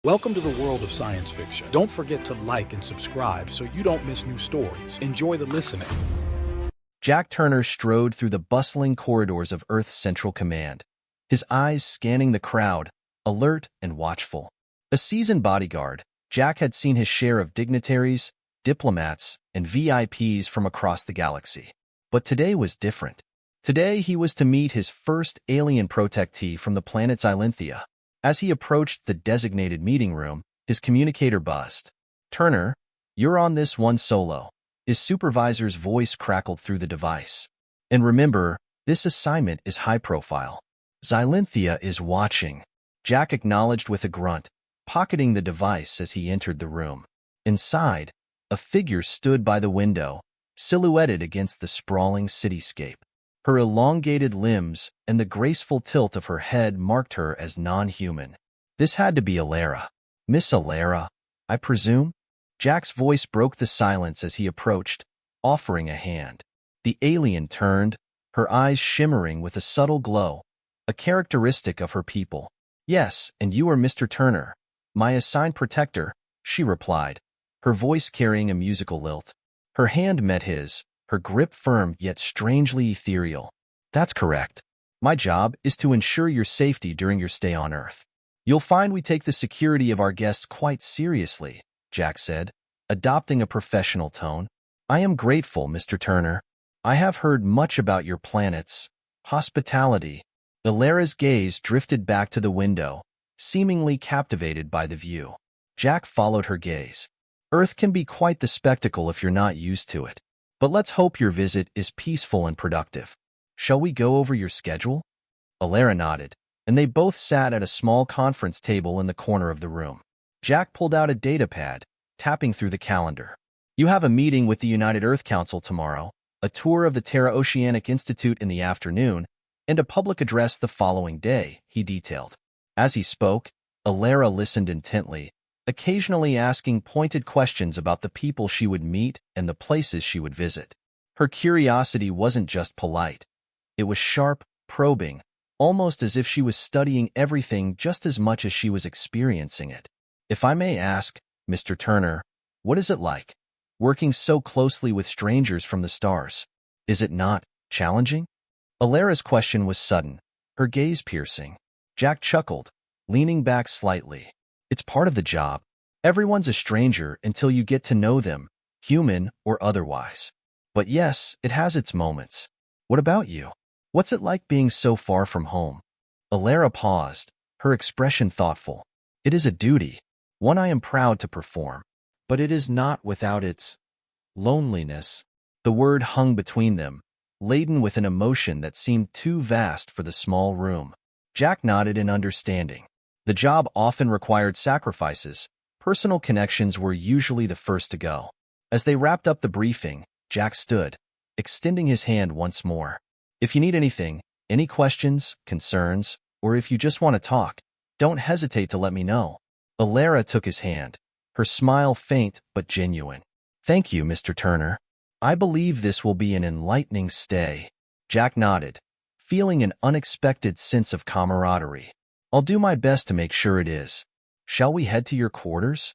Welcome to the world of science fiction. Don't forget to like and subscribe so you don't miss new stories. Enjoy the listening. Jack Turner strode through the bustling corridors of Earth's Central Command, his eyes scanning the crowd, alert and watchful. A seasoned bodyguard, Jack had seen his share of dignitaries, diplomats, and VIPs from across the galaxy. But today was different. Today he was to meet his first alien protectee from the planet Xylinthia. As he approached the designated meeting room, his communicator buzzed. "Turner, you're on this one solo." His supervisor's voice crackled through the device. "And remember, this assignment is high profile. Xylinthia is watching." Jack acknowledged with a grunt, pocketing the device as he entered the room. Inside, a figure stood by the window, silhouetted against the sprawling cityscape. Her elongated limbs and the graceful tilt of her head marked her as non-human. This had to be Alara. "Miss Alara, I presume?" Jack's voice broke the silence as he approached, offering a hand. The alien turned, her eyes shimmering with a subtle glow, a characteristic of her people. "Yes, and you are Mr. Turner, my assigned protector," she replied, her voice carrying a musical lilt. Her hand met his, her grip firm yet strangely ethereal. "That's correct. My job is to ensure your safety during your stay on Earth. You'll find we take the security of our guests quite seriously," Jack said, adopting a professional tone. "I am grateful, Mr. Turner. I have heard much about your planet's hospitality." Alara's gaze drifted back to the window, seemingly captivated by the view. Jack followed her gaze. "Earth can be quite the spectacle if you're not used to it. But let's hope your visit is peaceful and productive. Shall we go over your schedule?" Alara nodded, and they both sat at a small conference table in the corner of the room. Jack pulled out a datapad, tapping through the calendar. "You have a meeting with the United Earth Council tomorrow, a tour of the Terra Oceanic Institute in the afternoon, and a public address the following day," he detailed. As he spoke, Alara listened intently, occasionally asking pointed questions about the people she would meet and the places she would visit. Her curiosity wasn't just polite. It was sharp, probing, almost as if she was studying everything just as much as she was experiencing it. "If I may ask, Mr. Turner, what is it like, working so closely with strangers from the stars? Is it not challenging?" Alara's question was sudden, her gaze piercing. Jack chuckled, leaning back slightly. "It's part of the job. Everyone's a stranger until you get to know them, human or otherwise. But yes, it has its moments. What about you? What's it like being so far from home?" Alara paused, her expression thoughtful. "It is a duty, one I am proud to perform. But it is not without its loneliness." The word hung between them, laden with an emotion that seemed too vast for the small room. Jack nodded in understanding. The job often required sacrifices. Personal connections were usually the first to go. As they wrapped up the briefing, Jack stood, extending his hand once more. "If you need anything, any questions, concerns, or if you just want to talk, don't hesitate to let me know." Alara took his hand, her smile faint but genuine. "Thank you, Mr. Turner. I believe this will be an enlightening stay." Jack nodded, feeling an unexpected sense of camaraderie. "I'll do my best to make sure it is. Shall we head to your quarters?"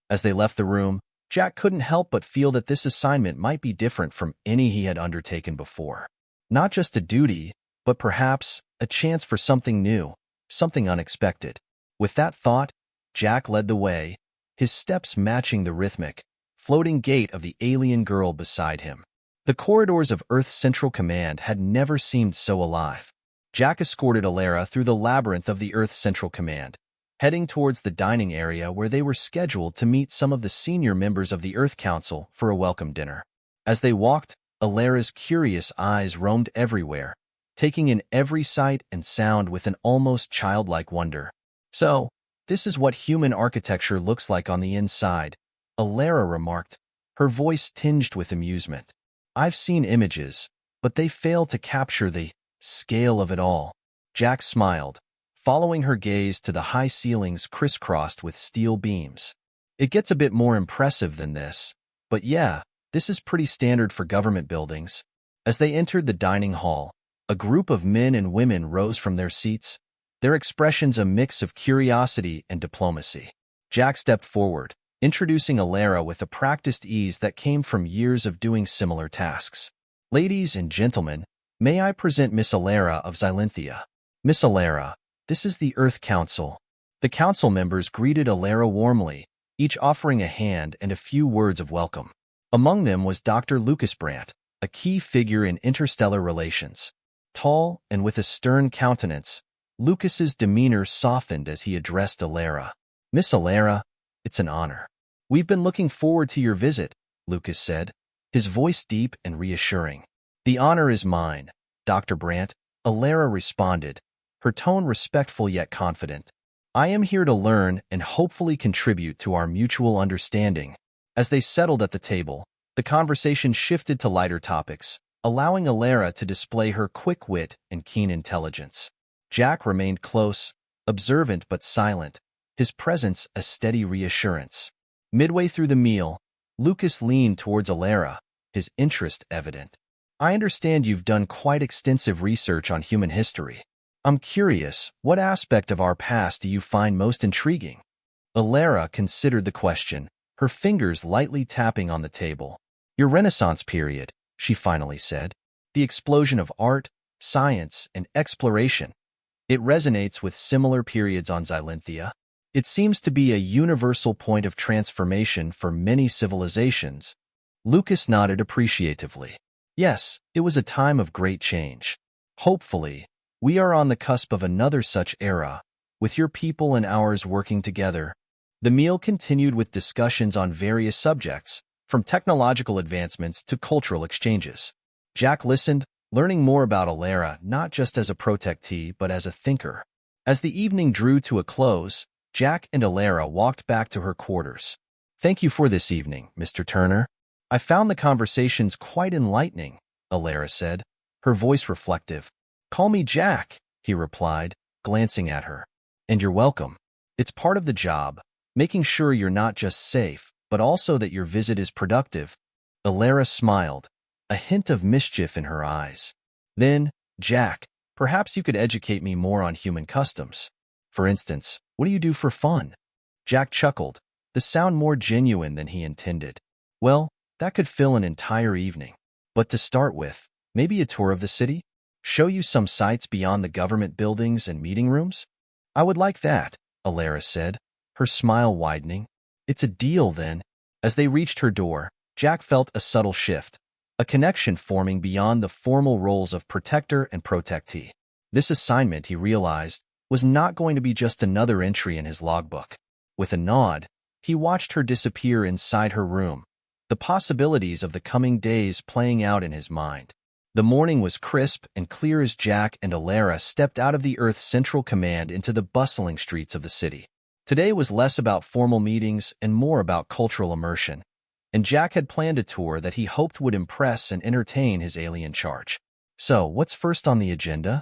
As they left the room, Jack couldn't help but feel that this assignment might be different from any he had undertaken before. Not just a duty, but perhaps a chance for something new, something unexpected. With that thought, Jack led the way, his steps matching the rhythmic, floating gait of the alien girl beside him. The corridors of Earth's Central Command had never seemed so alive. Jack escorted Alara through the labyrinth of the Earth Central Command, heading towards the dining area where they were scheduled to meet some of the senior members of the Earth Council for a welcome dinner. As they walked, Alara's curious eyes roamed everywhere, taking in every sight and sound with an almost childlike wonder. "So, this is what human architecture looks like on the inside," Alara remarked, her voice tinged with amusement. "I've seen images, but they fail to capture the scale of it all." Jack smiled, following her gaze to the high ceilings crisscrossed with steel beams. "It gets a bit more impressive than this, but yeah, this is pretty standard for government buildings." As they entered the dining hall, a group of men and women rose from their seats, their expressions a mix of curiosity and diplomacy. Jack stepped forward, introducing Alara with a practiced ease that came from years of doing similar tasks. Ladies and gentlemen, may I present Miss Alara of Xylinthia. Miss Alara, this is the Earth Council. The council members greeted Alara warmly, each offering a hand and a few words of welcome. Among them was Dr. Lucas Brandt, a key figure in interstellar relations. Tall and with a stern countenance, Lucas's demeanor softened as he addressed Alara. Miss Alara, it's an honor. We've been looking forward to your visit, Lucas said, his voice deep and reassuring. The honor is mine, Dr. Brandt, Alara responded, her tone respectful yet confident. I am here to learn and hopefully contribute to our mutual understanding. As they settled at the table, the conversation shifted to lighter topics, allowing Alara to display her quick wit and keen intelligence. Jack remained close, observant but silent, his presence a steady reassurance. Midway through the meal, Lucas leaned towards Alara, his interest evident. I understand you've done quite extensive research on human history. I'm curious, what aspect of our past do you find most intriguing? Alara considered the question, her fingers lightly tapping on the table. Your Renaissance period, she finally said. The explosion of art, science, and exploration. It resonates with similar periods on Xylinthia. It seems to be a universal point of transformation for many civilizations. Lucas nodded appreciatively. Yes, it was a time of great change. Hopefully, we are on the cusp of another such era, with your people and ours working together. The meal continued with discussions on various subjects, from technological advancements to cultural exchanges. Jack listened, learning more about Alara not just as a protectee but as a thinker. As the evening drew to a close, Jack and Alara walked back to her quarters. Thank you for this evening, Mr. Turner. I found the conversations quite enlightening, Alara said, her voice reflective. Call me Jack, he replied, glancing at her. And you're welcome. It's part of the job, making sure you're not just safe, but also that your visit is productive. Alara smiled, a hint of mischief in her eyes. Then, Jack, perhaps you could educate me more on human customs. For instance, what do you do for fun? Jack chuckled, the sound more genuine than he intended. Well, that could fill an entire evening. But to start with, maybe a tour of the city? Show you some sights beyond the government buildings and meeting rooms? I would like that, Alara said, her smile widening. It's a deal, then. As they reached her door, Jack felt a subtle shift, a connection forming beyond the formal roles of protector and protectee. This assignment, he realized, was not going to be just another entry in his logbook. With a nod, he watched her disappear inside her room, the possibilities of the coming days playing out in his mind. The morning was crisp and clear as Jack and Alara stepped out of the Earth's Central Command into the bustling streets of the city. Today was less about formal meetings and more about cultural immersion, and Jack had planned a tour that he hoped would impress and entertain his alien charge. So, what's first on the agenda?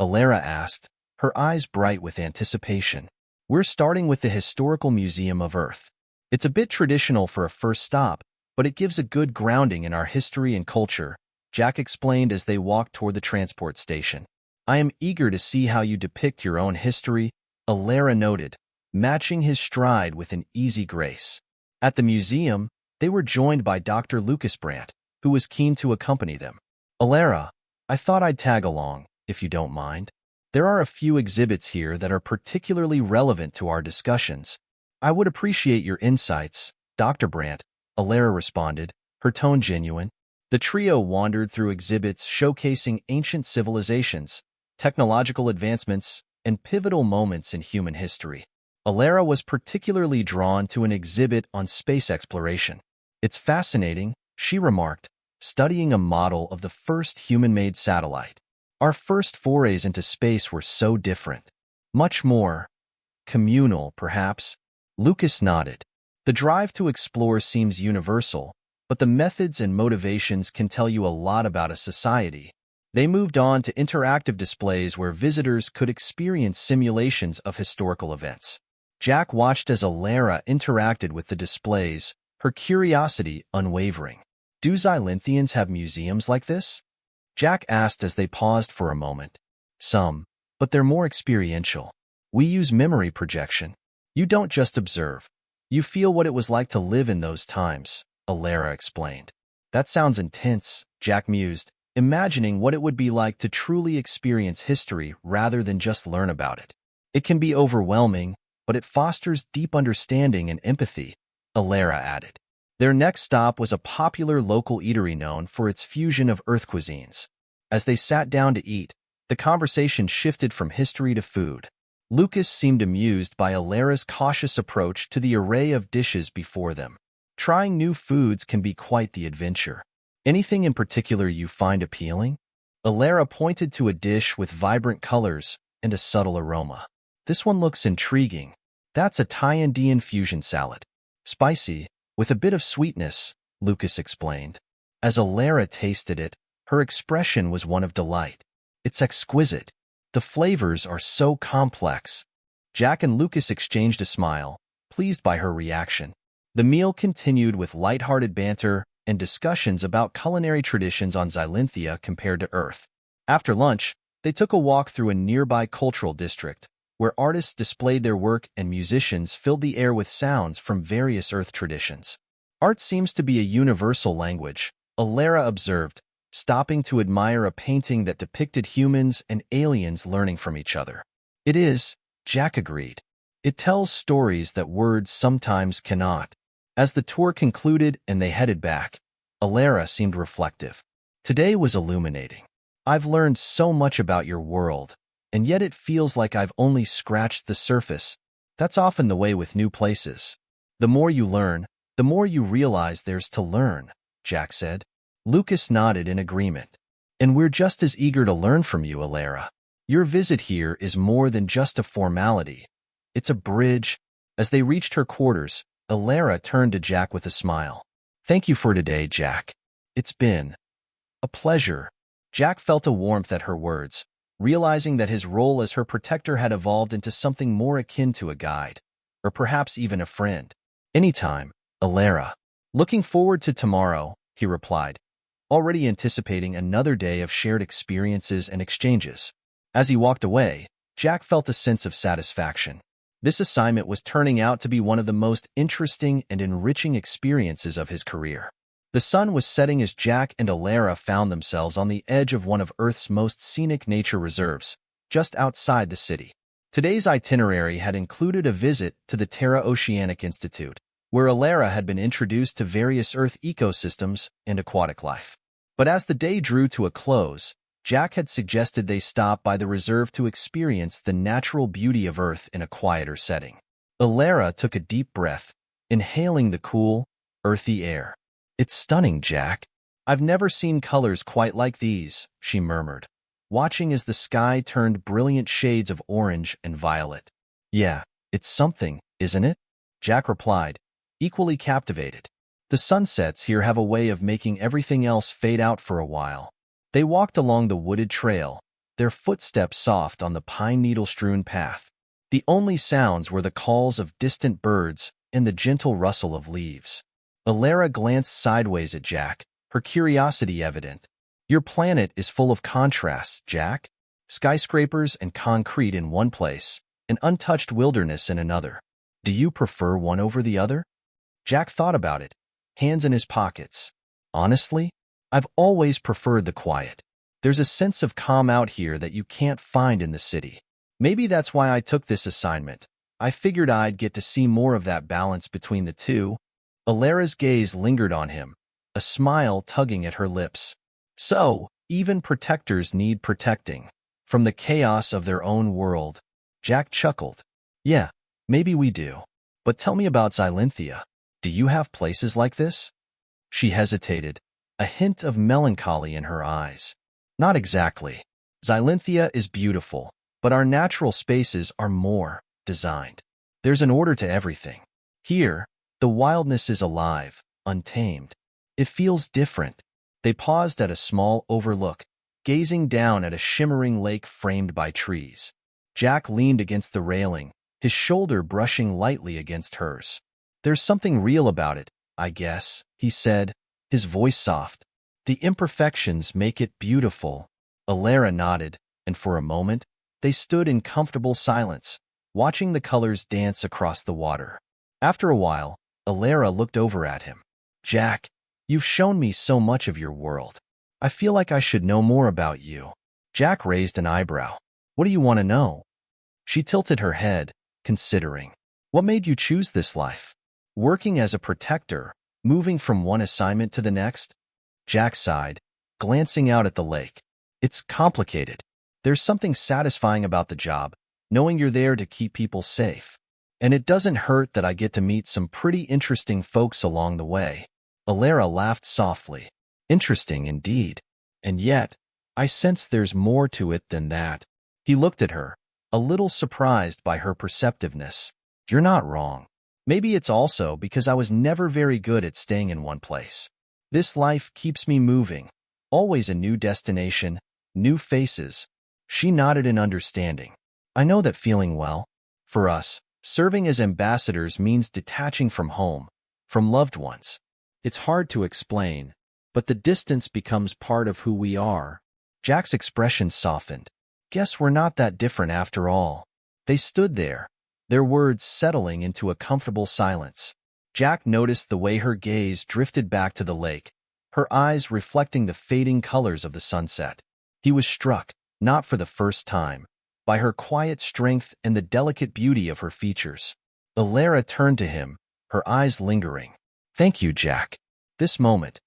Alara asked, her eyes bright with anticipation. We're starting with the Historical Museum of Earth. It's a bit traditional for a first stop, but it gives a good grounding in our history and culture, Jack explained as they walked toward the transport station. I am eager to see how you depict your own history, Alara noted, matching his stride with an easy grace. At the museum, they were joined by Dr. Lucas Brandt, who was keen to accompany them. Alara, I thought I'd tag along, if you don't mind. There are a few exhibits here that are particularly relevant to our discussions. I would appreciate your insights, Dr. Brandt, Alara responded, her tone genuine. The trio wandered through exhibits showcasing ancient civilizations, technological advancements, and pivotal moments in human history. Alara was particularly drawn to an exhibit on space exploration. It's fascinating, she remarked, studying a model of the first human-made satellite. Our first forays into space were so different. Much more communal, perhaps. Lucas nodded. The drive to explore seems universal, but the methods and motivations can tell you a lot about a society. They moved on to interactive displays where visitors could experience simulations of historical events. Jack watched as Alara interacted with the displays, her curiosity unwavering. Do Xylinthians have museums like this? Jack asked as they paused for a moment. Some, but they're more experiential. We use memory projection. You don't just observe. You feel what it was like to live in those times, Alara explained. That sounds intense, Jack mused, imagining what it would be like to truly experience history rather than just learn about it. It can be overwhelming, but it fosters deep understanding and empathy, Alara added. Their next stop was a popular local eatery known for its fusion of Earth cuisines. As they sat down to eat, the conversation shifted from history to food. Lucas seemed amused by Alara's cautious approach to the array of dishes before them. Trying new foods can be quite the adventure. Anything in particular you find appealing? Alara pointed to a dish with vibrant colors and a subtle aroma. This one looks intriguing. That's a Thai-Indian fusion salad. Spicy, with a bit of sweetness, Lucas explained. As Alara tasted it, her expression was one of delight. It's exquisite. The flavors are so complex. Jack and Lucas exchanged a smile, pleased by her reaction. The meal continued with lighthearted banter and discussions about culinary traditions on Xylinthia compared to Earth. After lunch, they took a walk through a nearby cultural district, where artists displayed their work and musicians filled the air with sounds from various Earth traditions. Art seems to be a universal language, Alara observed, stopping to admire a painting that depicted humans and aliens learning from each other. It is, Jack agreed. It tells stories that words sometimes cannot. As the tour concluded and they headed back, Alara seemed reflective. Today was illuminating. I've learned so much about your world, and yet it feels like I've only scratched the surface. That's often the way with new places. The more you learn, the more you realize there's to learn, Jack said. Lucas nodded in agreement. And we're just as eager to learn from you, Alara. Your visit here is more than just a formality. It's a bridge. As they reached her quarters, Alara turned to Jack with a smile. Thank you for today, Jack. It's been a pleasure. Jack felt a warmth at her words, realizing that his role as her protector had evolved into something more akin to a guide, or perhaps even a friend. Anytime, Alara. Looking forward to tomorrow, he replied, already anticipating another day of shared experiences and exchanges. As he walked away, Jack felt a sense of satisfaction. This assignment was turning out to be one of the most interesting and enriching experiences of his career. The sun was setting as Jack and Alara found themselves on the edge of one of Earth's most scenic nature reserves, just outside the city. Today's itinerary had included a visit to the Terra Oceanic Institute, where Alara had been introduced to various Earth ecosystems and aquatic life. But as the day drew to a close, Jack had suggested they stop by the reserve to experience the natural beauty of Earth in a quieter setting. Alara took a deep breath, inhaling the cool, earthy air. It's stunning, Jack. I've never seen colors quite like these, she murmured, watching as the sky turned brilliant shades of orange and violet. Yeah, it's something, isn't it? Jack replied, equally captivated. The sunsets here have a way of making everything else fade out for a while. They walked along the wooded trail, their footsteps soft on the pine needle-strewn path. The only sounds were the calls of distant birds and the gentle rustle of leaves. Alara glanced sideways at Jack, her curiosity evident. Your planet is full of contrasts, Jack. Skyscrapers and concrete in one place, an untouched wilderness in another. Do you prefer one over the other? Jack thought about it, hands in his pockets. Honestly, I've always preferred the quiet. There's a sense of calm out here that you can't find in the city. Maybe that's why I took this assignment. I figured I'd get to see more of that balance between the two. Alara's gaze lingered on him, a smile tugging at her lips. So, even protectors need protecting. From the chaos of their own world. Jack chuckled. Yeah, maybe we do. But tell me about Xylinthia. Do you have places like this? She hesitated, a hint of melancholy in her eyes. Not exactly. Xylinthia is beautiful, but our natural spaces are more designed. There's an order to everything. Here, the wildness is alive, untamed. It feels different. They paused at a small overlook, gazing down at a shimmering lake framed by trees. Jack leaned against the railing, his shoulder brushing lightly against hers. There's something real about it, I guess, he said, his voice soft. The imperfections make it beautiful. Alara nodded, and for a moment, they stood in comfortable silence, watching the colors dance across the water. After a while, Alara looked over at him. Jack, you've shown me so much of your world. I feel like I should know more about you. Jack raised an eyebrow. What do you want to know? She tilted her head, considering. What made you choose this life? Working as a protector, moving from one assignment to the next? Jack sighed, glancing out at the lake. It's complicated. There's something satisfying about the job, knowing you're there to keep people safe. And it doesn't hurt that I get to meet some pretty interesting folks along the way. Alara laughed softly. Interesting indeed. And yet, I sense there's more to it than that. He looked at her, a little surprised by her perceptiveness. You're not wrong. Maybe it's also because I was never very good at staying in one place. This life keeps me moving. Always a new destination, new faces. She nodded in understanding. I know that feeling well. For us, serving as ambassadors means detaching from home, from loved ones. It's hard to explain, but the distance becomes part of who we are. Jack's expression softened. Guess we're not that different after all. They stood there, their words settling into a comfortable silence. Jack noticed the way her gaze drifted back to the lake, her eyes reflecting the fading colors of the sunset. He was struck, not for the first time, by her quiet strength and the delicate beauty of her features. Alara turned to him, her eyes lingering. Thank you, Jack. This moment.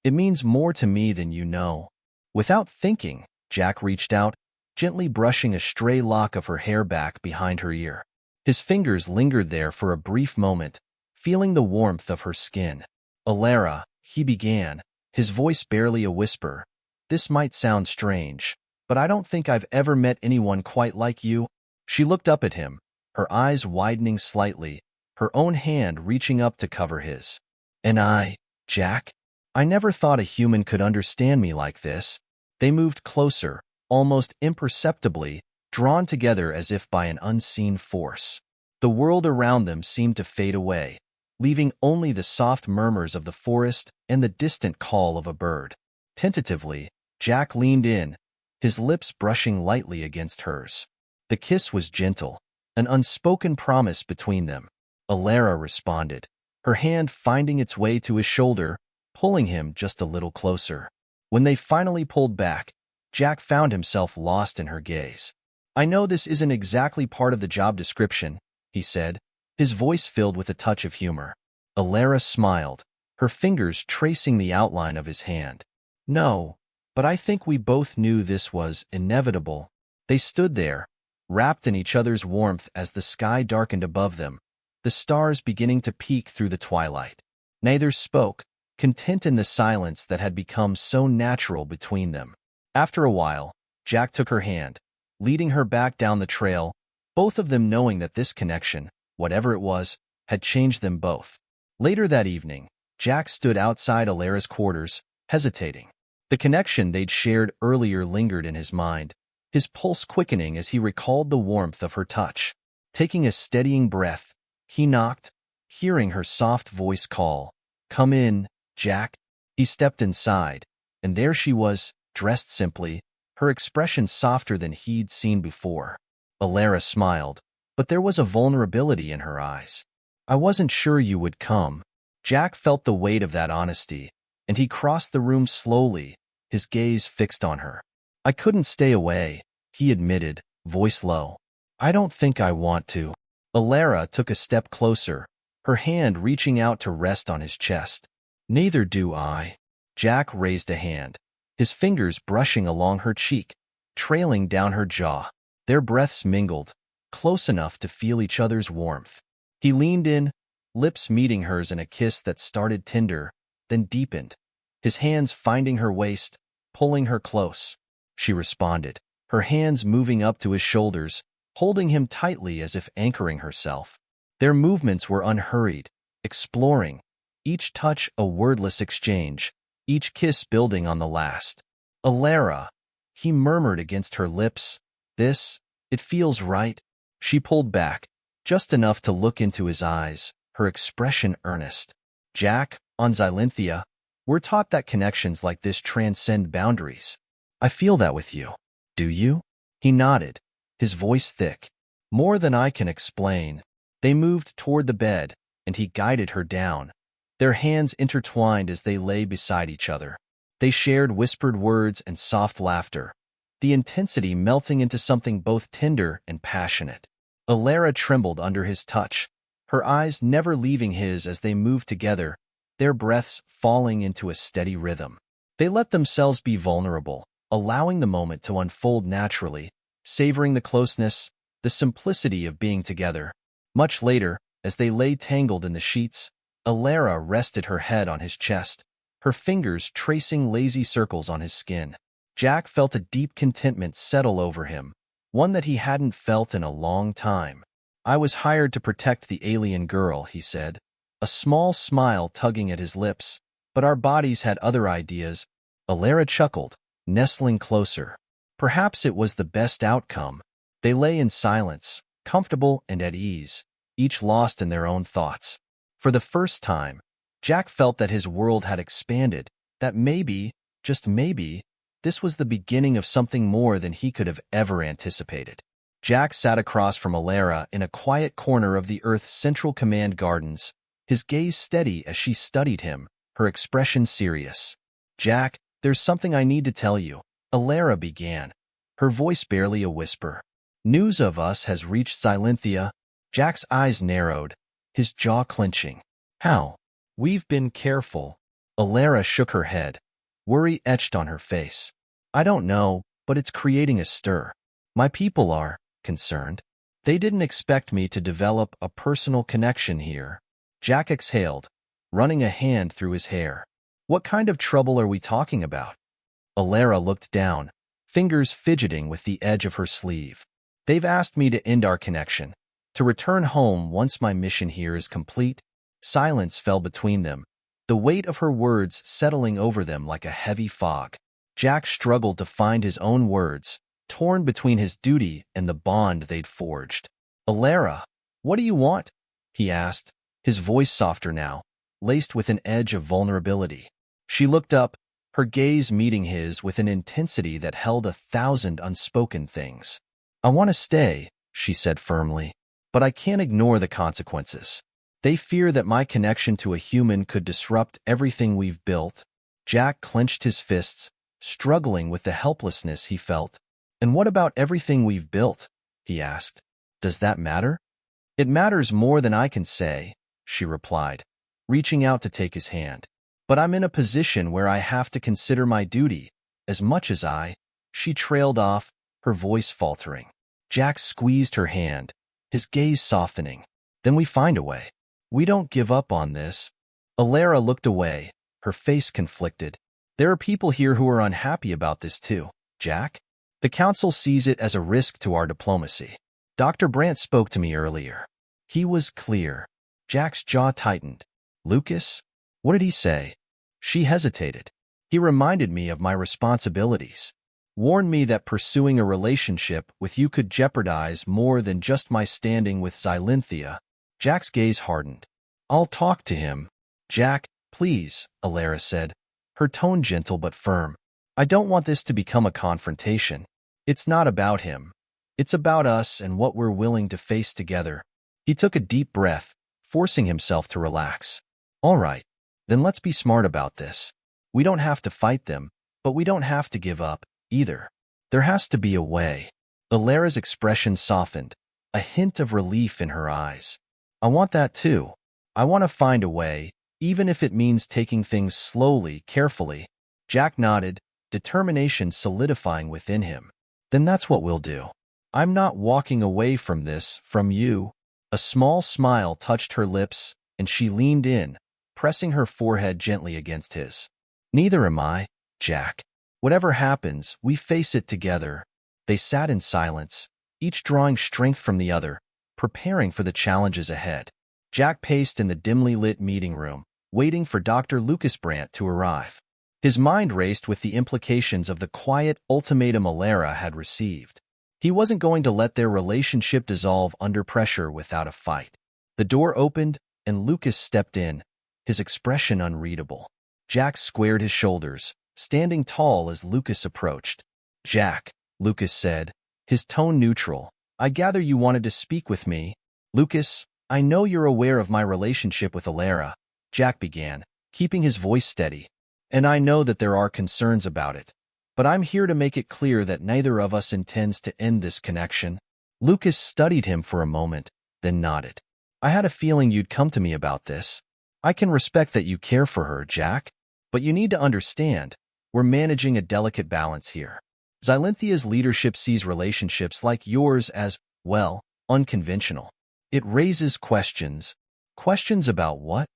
It means more to me than you know. Without thinking, Jack reached out, gently brushing a stray lock of her hair back behind her ear. His fingers lingered there for a brief moment, feeling the warmth of her skin. Alara, he began, his voice barely a whisper. This might sound strange, but I don't think I've ever met anyone quite like you. She looked up at him, her eyes widening slightly, her own hand reaching up to cover his. And I, Jack? I never thought a human could understand me like this. They moved closer, almost imperceptibly, drawn together as if by an unseen force. The world around them seemed to fade away, leaving only the soft murmurs of the forest and the distant call of a bird. Tentatively, Jack leaned in, his lips brushing lightly against hers. The kiss was gentle, an unspoken promise between them. Alara responded, her hand finding its way to his shoulder, pulling him just a little closer. When they finally pulled back, Jack found himself lost in her gaze. I know this isn't exactly part of the job description, he said, his voice filled with a touch of humor. Alara smiled, her fingers tracing the outline of his hand. No, but I think we both knew this was inevitable. They stood there, wrapped in each other's warmth as the sky darkened above them, the stars beginning to peek through the twilight. Neither spoke, content in the silence that had become so natural between them. After a while, Jack took her hand, leading her back down the trail, both of them knowing that this connection, whatever it was, had changed them both. Later that evening, Jack stood outside Alara's quarters, hesitating. The connection they'd shared earlier lingered in his mind, his pulse quickening as he recalled the warmth of her touch. Taking a steadying breath, he knocked, hearing her soft voice call, "Come in, Jack." He stepped inside, and there she was, dressed simply, her expression softer than he'd seen before. Alara smiled, but there was a vulnerability in her eyes. I wasn't sure you would come. Jack felt the weight of that honesty, and he crossed the room slowly, his gaze fixed on her. I couldn't stay away, he admitted, voice low. I don't think I want to. Alara took a step closer, her hand reaching out to rest on his chest. Neither do I. Jack raised a hand, his fingers brushing along her cheek, trailing down her jaw. Their breaths mingled, close enough to feel each other's warmth. He leaned in, lips meeting hers in a kiss that started tender, then deepened, his hands finding her waist, pulling her close. She responded, her hands moving up to his shoulders, holding him tightly as if anchoring herself. Their movements were unhurried, exploring, each touch a wordless exchange, each kiss building on the last. Alara, he murmured against her lips, it feels right. She pulled back, just enough to look into his eyes, her expression earnest. Jack, on Xylinthia, we're taught that connections like this transcend boundaries. I feel that with you. Do you? He nodded, his voice thick. More than I can explain. They moved toward the bed, and he guided her down. Their hands intertwined as they lay beside each other. They shared whispered words and soft laughter, the intensity melting into something both tender and passionate. Alara trembled under his touch, her eyes never leaving his as they moved together, their breaths falling into a steady rhythm. They let themselves be vulnerable, allowing the moment to unfold naturally, savoring the closeness, the simplicity of being together. Much later, as they lay tangled in the sheets, Alara rested her head on his chest, her fingers tracing lazy circles on his skin. Jack felt a deep contentment settle over him, one that he hadn't felt in a long time. I was hired to protect the alien girl, he said, a small smile tugging at his lips, but our bodies had other ideas. Alara chuckled, nestling closer. Perhaps it was the best outcome. They lay in silence, comfortable and at ease, each lost in their own thoughts. For the first time, Jack felt that his world had expanded, that maybe, just maybe, this was the beginning of something more than he could have ever anticipated. Jack sat across from Alara in a quiet corner of the Earth's Central Command gardens, his gaze steady as she studied him, her expression serious. "Jack, there's something I need to tell you," Alara began, her voice barely a whisper. "News of us has reached Silenthia." Jack's eyes narrowed, his jaw clenching. "How?" "We've been careful." Alara shook her head, worry etched on her face. "I don't know, but it's creating a stir. My people are concerned. They didn't expect me to develop a personal connection here." Jack exhaled, running a hand through his hair. "What kind of trouble are we talking about?" Alara looked down, fingers fidgeting with the edge of her sleeve. "They've asked me to end our connection, to return home once my mission here is complete." Silence fell between them, the weight of her words settling over them like a heavy fog. Jack struggled to find his own words, torn between his duty and the bond they'd forged. "Alara, what do you want?" he asked, his voice softer now, laced with an edge of vulnerability. She looked up, her gaze meeting his with an intensity that held 1,000 unspoken things. "I want to stay," she said firmly, "but I can't ignore the consequences. They fear that my connection to a human could disrupt everything we've built." Jack clenched his fists, struggling with the helplessness he felt. "And what about everything we've built?" he asked. "Does that matter?" "It matters more than I can say," she replied, reaching out to take his hand. "But I'm in a position where I have to consider my duty, as much as I—" She trailed off, her voice faltering. Jack squeezed her hand, his gaze softening. "Then we find a way. We don't give up on this." Alara looked away, her face conflicted. "There are people here who are unhappy about this too, Jack. The Council sees it as a risk to our diplomacy. Dr. Brandt spoke to me earlier. He was clear." Jack's jaw tightened. "Lucas? What did he say?" She hesitated. "He reminded me of my responsibilities. Warned me that pursuing a relationship with you could jeopardize more than just my standing with Silenthia." Jack's gaze hardened. "I'll talk to him." "Jack, please," Alara said, her tone gentle but firm. "I don't want this to become a confrontation. It's not about him. It's about us and what we're willing to face together." He took a deep breath, forcing himself to relax. "All right, then let's be smart about this. We don't have to fight them, but we don't have to give up, either. There has to be a way." Alara's expression softened, a hint of relief in her eyes. "I want that too. I want to find a way, even if it means taking things slowly, carefully." Jack nodded, determination solidifying within him. "Then that's what we'll do. I'm not walking away from this, from you." A small smile touched her lips, and she leaned in, pressing her forehead gently against his. "Neither am I, Jack. Whatever happens, we face it together." They sat in silence, each drawing strength from the other, preparing for the challenges ahead. Jack paced in the dimly lit meeting room, waiting for Dr. Lucas Brandt to arrive. His mind raced with the implications of the quiet ultimatum Alara had received. He wasn't going to let their relationship dissolve under pressure without a fight. The door opened, and Lucas stepped in, his expression unreadable. Jack squared his shoulders, standing tall as Lucas approached. "Jack," Lucas said, his tone neutral, I gather you wanted to speak with me. Lucas, I know you're aware of my relationship with Alara, Jack began, keeping his voice steady. And I know that there are concerns about it. But I'm here to make it clear that neither of us intends to end this connection. Lucas studied him for a moment, then nodded. I had a feeling you'd come to me about this. I can respect that you care for her, Jack. But you need to understand, we're managing a delicate balance here. Xylinthia's leadership sees relationships like yours as, well, unconventional. It raises questions. Questions about what?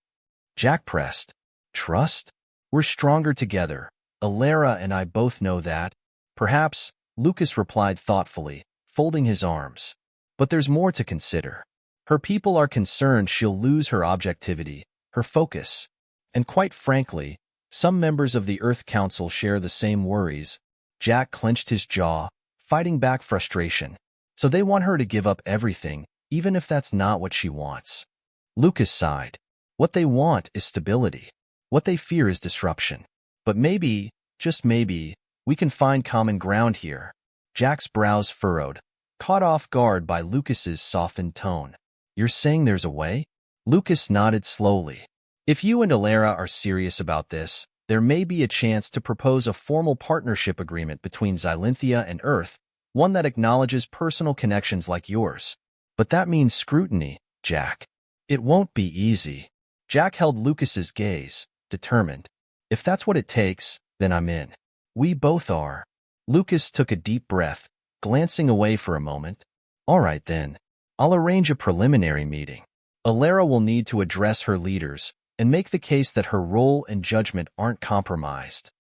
Jack pressed. Trust? We're stronger together. Alara and I both know that. Perhaps, Lucas replied thoughtfully, folding his arms. But there's more to consider. Her people are concerned she'll lose her objectivity, her focus. And quite frankly, some members of the Earth Council share the same worries. Jack clenched his jaw, fighting back frustration. So they want her to give up everything, even if that's not what she wants. Lucas sighed. What they want is stability. What they fear is disruption. But maybe, just maybe, we can find common ground here. Jack's brows furrowed, caught off guard by Lucas's softened tone. You're saying there's a way? Lucas nodded slowly. If you and Alara are serious about this, there may be a chance to propose a formal partnership agreement between Xylinthia and Earth, one that acknowledges personal connections like yours. But that means scrutiny, Jack. It won't be easy. Jack held Lucas's gaze, determined. If that's what it takes, then I'm in. We both are. Lucas took a deep breath, glancing away for a moment. All right then. I'll arrange a preliminary meeting. Alara will need to address her leaders and make the case that her role and judgment aren't compromised.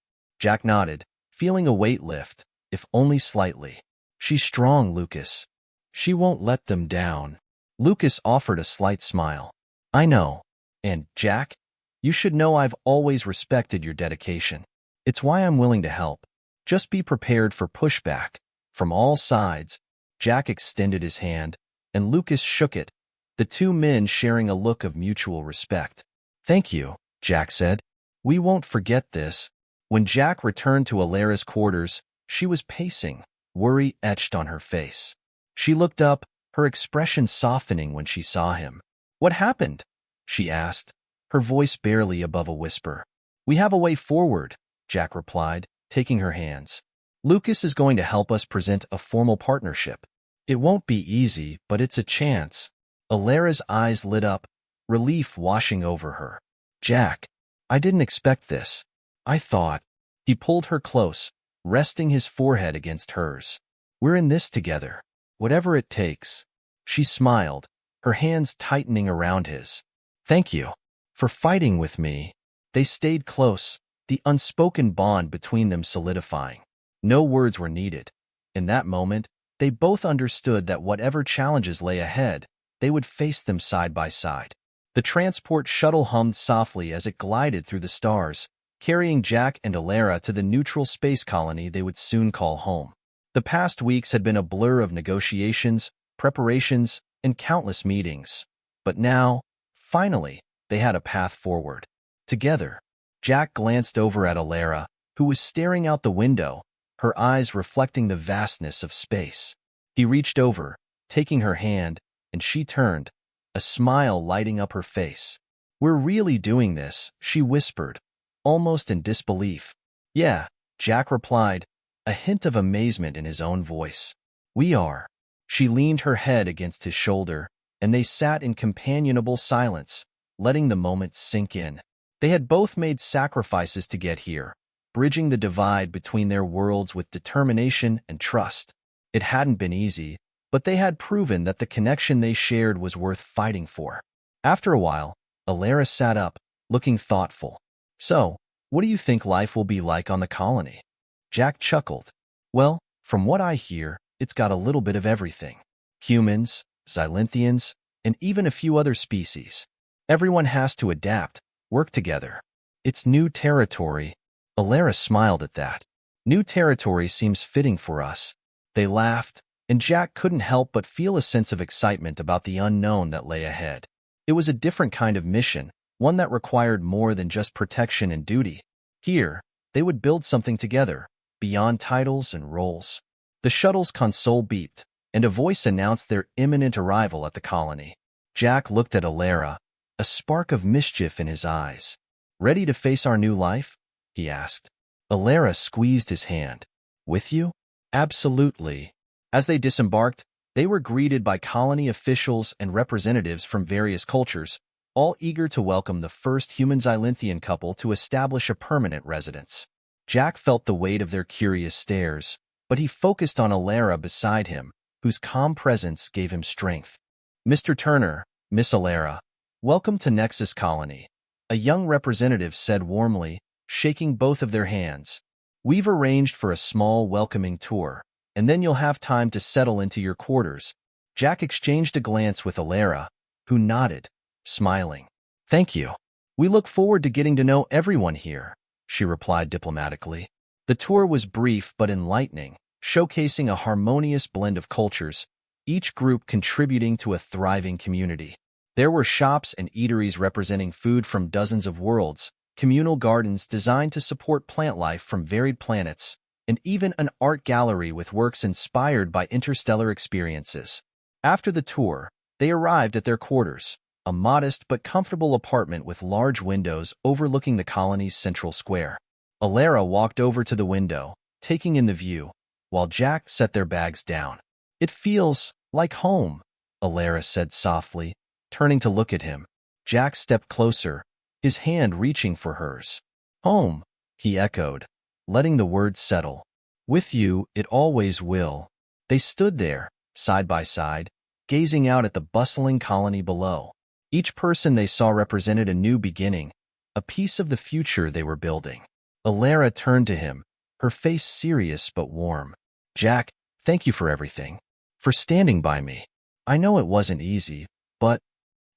Jack nodded, feeling a weight lift, if only slightly. She's strong, Lucas. She won't let them down. Lucas offered a slight smile. I know. And, Jack, you should know I've always respected your dedication. It's why I'm willing to help. Just be prepared for pushback. From all sides. Jack extended his hand, and Lucas shook it, the two men sharing a look of mutual respect. Thank you, Jack said. We won't forget this. When Jack returned to Alara's quarters, she was pacing, worry etched on her face. She looked up, her expression softening when she saw him. What happened? She asked, her voice barely above a whisper. We have a way forward, Jack replied, taking her hands. Lucas is going to help us present a formal partnership. It won't be easy, but it's a chance. Alara's eyes lit up, relief washing over her. Jack, I didn't expect this. I thought. He pulled her close, resting his forehead against hers. We're in this together. Whatever it takes. She smiled, her hands tightening around his. Thank you for fighting with me. They stayed close, the unspoken bond between them solidifying. No words were needed. In that moment, they both understood that whatever challenges lay ahead, they would face them side by side. The transport shuttle hummed softly as it glided through the stars, carrying Jack and Alara to the neutral space colony they would soon call home. The past weeks had been a blur of negotiations, preparations, and countless meetings. But now, finally, they had a path forward. Together, Jack glanced over at Alara, who was staring out the window, her eyes reflecting the vastness of space. He reached over, taking her hand, and she turned, a smile lighting up her face. We're really doing this, she whispered, almost in disbelief. Yeah, Jack replied, a hint of amazement in his own voice. We are. She leaned her head against his shoulder, and they sat in companionable silence, letting the moment sink in. They had both made sacrifices to get here, bridging the divide between their worlds with determination and trust. It hadn't been easy, but they had proven that the connection they shared was worth fighting for. After a while, Alara sat up, looking thoughtful. So, what do you think life will be like on the colony? Jack chuckled. Well, from what I hear, it's got a little bit of everything. Humans, Xylinthians, and even a few other species. Everyone has to adapt, work together. It's new territory. Alara smiled at that. New territory seems fitting for us. They laughed, and Jack couldn't help but feel a sense of excitement about the unknown that lay ahead. It was a different kind of mission, one that required more than just protection and duty. Here, they would build something together, beyond titles and roles. The shuttle's console beeped, and a voice announced their imminent arrival at the colony. Jack looked at Alara, a spark of mischief in his eyes. "Ready to face our new life?" he asked. Alara squeezed his hand. "With you?" "Absolutely." As they disembarked, they were greeted by colony officials and representatives from various cultures, all eager to welcome the first human Xylinthian couple to establish a permanent residence. Jack felt the weight of their curious stares, but he focused on Alara beside him, whose calm presence gave him strength. "Mr. Turner, Miss Alara, welcome to Nexus Colony," a young representative said warmly, shaking both of their hands. "We've arranged for a small welcoming tour, and then you'll have time to settle into your quarters." Jack exchanged a glance with Alara, who nodded, smiling. "Thank you. We look forward to getting to know everyone here," she replied diplomatically. The tour was brief but enlightening, showcasing a harmonious blend of cultures, each group contributing to a thriving community. There were shops and eateries representing food from dozens of worlds, communal gardens designed to support plant life from varied planets, and even an art gallery with works inspired by interstellar experiences. After the tour, they arrived at their quarters, a modest but comfortable apartment with large windows overlooking the colony's central square. Alara walked over to the window, taking in the view, while Jack set their bags down. "It feels like home," Alara said softly, turning to look at him. Jack stepped closer, his hand reaching for hers. "Home," he echoed, letting the words settle. "With you, it always will." They stood there, side by side, gazing out at the bustling colony below. Each person they saw represented a new beginning, a piece of the future they were building. Alara turned to him, her face serious but warm. "Jack, thank you for everything. For standing by me. I know it wasn't easy, but—"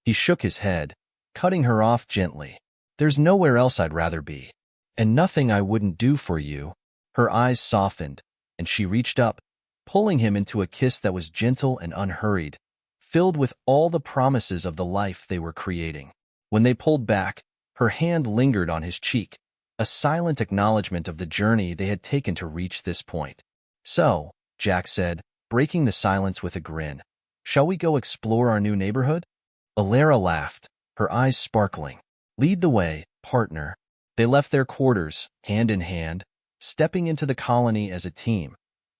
He shook his head, cutting her off gently. "There's nowhere else I'd rather be. And nothing I wouldn't do for you." Her eyes softened, and she reached up, pulling him into a kiss that was gentle and unhurried, filled with all the promises of the life they were creating. When they pulled back, her hand lingered on his cheek, a silent acknowledgement of the journey they had taken to reach this point. "So," Jack said, breaking the silence with a grin, "shall we go explore our new neighborhood?" Alara laughed, her eyes sparkling. "Lead the way, partner." They left their quarters, hand in hand, stepping into the colony as a team,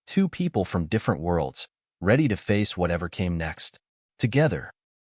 two people from different worlds, ready to face whatever came next. Together,